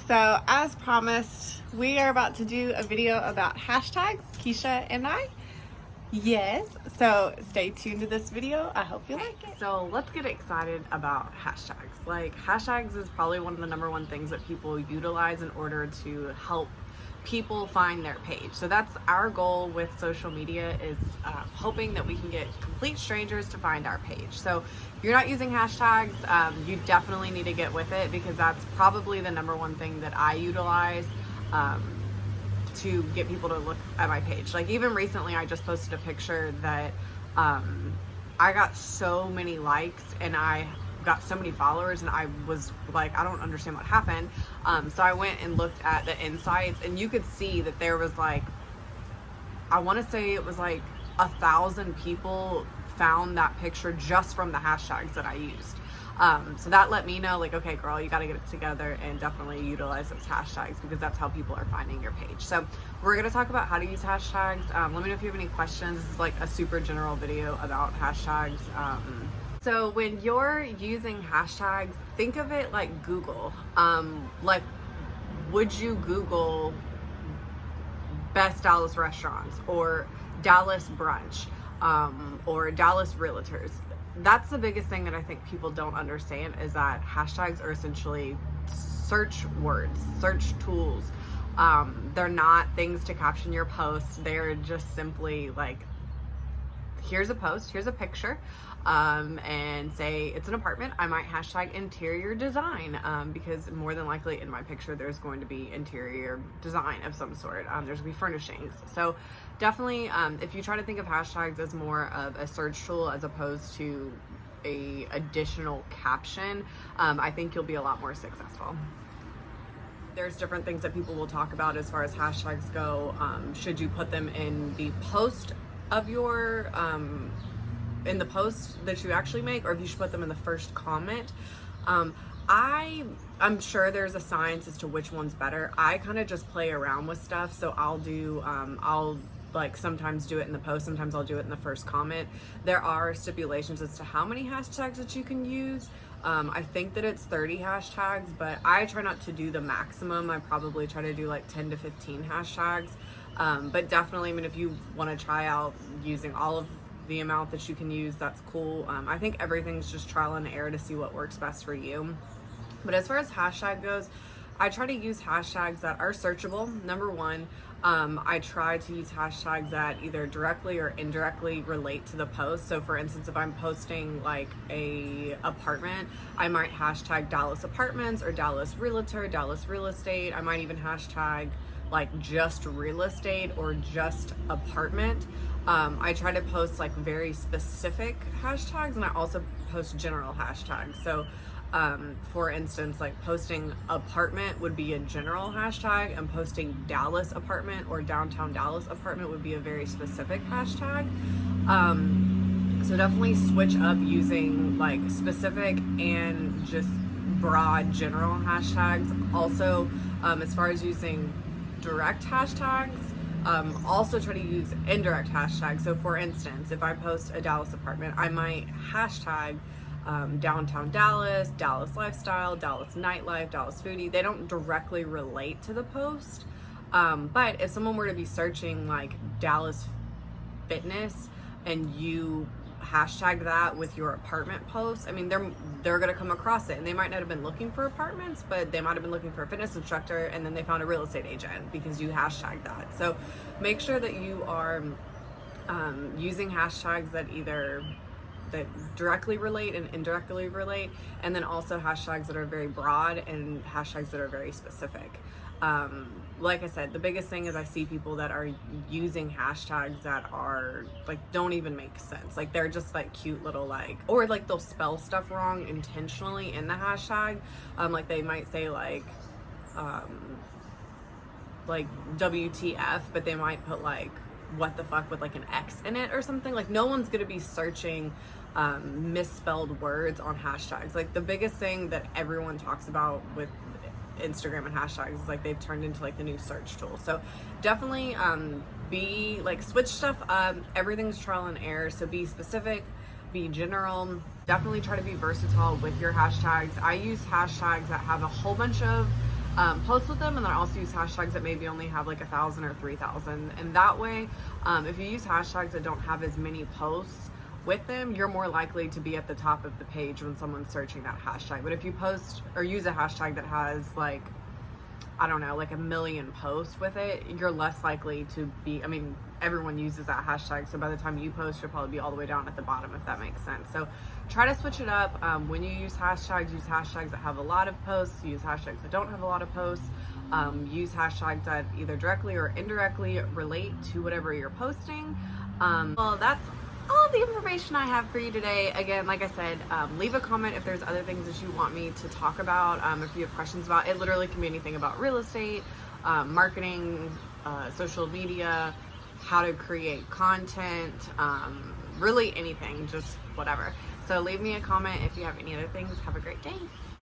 So as promised, we are about to do a video about hashtags, Keisha and I. Yes, so stay tuned to this video. I hope you like it. So let's get excited about hashtags. Like, hashtags is probably one of the number one things that people utilize in order to help people find their page. So that's our goal with social media, is hoping that we can get complete strangers to find our page. So if you're not using hashtags, you definitely need to get with it, because that's probably the number one thing that I utilize to get people to look at my page. Like, even recently I just posted a picture that I got so many likes and I got so many followers, and I was like, I don't understand what happened. So I went and looked at the insights, and you could see that there was like, I want to say it was like 1,000 people found that picture just from the hashtags that I used. So that let me know, like, okay, girl, you got to get it together and definitely utilize those hashtags, because that's how people are finding your page. So we're going to talk about how to use hashtags. Let me know if you have any questions. This is like a super general video about hashtags. So when you're using hashtags, think of it like Google. Like, would you Google best Dallas restaurants, or Dallas brunch, or Dallas realtors? That's the biggest thing that I think people don't understand, is that hashtags are essentially search words, search tools. They're not things to caption your posts. They're just simply like, here's a post, here's a picture, and say it's an apartment. I might hashtag interior design, because more than likely in my picture there's going to be interior design of some sort. There's gonna be furnishings. So definitely, if you try to think of hashtags as more of a search tool as opposed to a additional caption, I think you'll be a lot more successful. There's different things that people will talk about as far as hashtags go. Should you put them in the post of your in the post that you actually make, or if you should put them in the first comment? I'm sure there's a science as to which one's better. I kind of just play around with stuff, so I'll like sometimes do it in the post, sometimes I'll do it in the first comment. There are stipulations as to how many hashtags that you can use. I think that it's 30 hashtags, but I try not to do the maximum. I probably try to do like 10 to 15 hashtags. But definitely, I mean, if you want to try out using all of the amount that you can use, that's cool. I think everything's just trial and error to see what works best for you. But as far as hashtag goes, I try to use hashtags that are searchable. Number one, I try to use hashtags that either directly or indirectly relate to the post. So for instance, if I'm posting like a apartment, I might hashtag Dallas apartments, or Dallas realtor, Dallas real estate. I might even hashtag like just real estate or just apartment. I try to post like very specific hashtags, and I also post general hashtags. So for instance, like posting apartment would be a general hashtag, and posting Dallas apartment or downtown Dallas apartment would be a very specific hashtag. So definitely switch up using like specific and just broad general hashtags. Also, as far as using direct hashtags, also try to use indirect hashtags. So for instance, if I post a Dallas apartment, I might hashtag downtown Dallas, Dallas lifestyle, Dallas nightlife, Dallas foodie. They don't directly relate to the post, but if someone were to be searching like Dallas fitness and you hashtag that with your apartment post, I mean, they're gonna come across it, and they might not have been looking for apartments, but they might have been looking for a fitness instructor, and then they found a real estate agent because you hashtag that. So make sure that you are using hashtags that directly relate and indirectly relate, and then also hashtags that are very broad and hashtags that are very specific. Like I said, the biggest thing is I see people that are using hashtags that are like, don't even make sense. Like, they're just like cute little like, or like they'll spell stuff wrong intentionally in the hashtag. Like they might say like WTF, but they might put like what the fuck with like an X in it or something. Like, no one's gonna be searching misspelled words on hashtags. Like, the biggest thing that everyone talks about with Instagram and hashtags is like they've turned into like the new search tool. So definitely be like, switch stuff up. Everything's trial and error, so be specific, be general. Definitely try to be versatile with your hashtags. I use hashtags that have a whole bunch of post with them, and then also use hashtags that maybe only have like 1,000 or 3,000. And that way, if you use hashtags that don't have as many posts with them, you're more likely to be at the top of the page when someone's searching that hashtag. But if you post or use a hashtag that has like, I don't know, like 1 million posts with it, you're less likely to be, I mean, everyone uses that hashtag, so by the time you post, you'll probably be all the way down at the bottom, if that makes sense. So try to switch it up. When you use hashtags that have a lot of posts, use hashtags that don't have a lot of posts, use hashtags that either directly or indirectly relate to whatever you're posting. Well, that's all the information I have for you today. Again, like I said, leave a comment if there's other things that you want me to talk about. If you have questions about it, literally can be anything about real estate, marketing, social media, how to create content, really anything, just whatever. So leave me a comment if you have any other things. Have a great day.